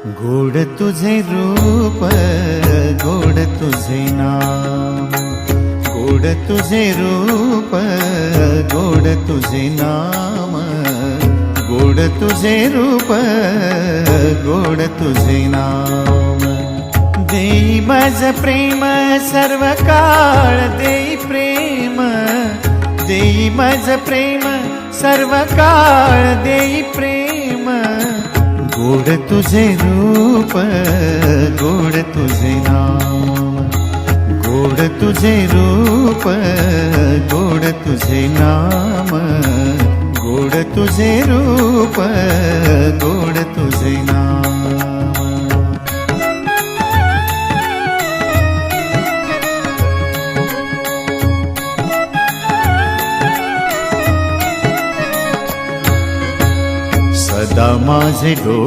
गोड तुझे रूप, गोड तुझे नाम, गोड तुझे रूप, गोड तुझे नाम, गोड तुझे रूप, गोड तुझे नाम। देई माझ प्रेम सर्व काळ, देई प्रेम, देई माझ प्रेम सर्व काळ, देई प्रेम। गोड तुझे रूप, गोड तुझे नाम, गोड तुझे रूप, गोड तुझे नाम, गोड तुझे रूप, गोड तुझे नाम। सदा माझे डोळे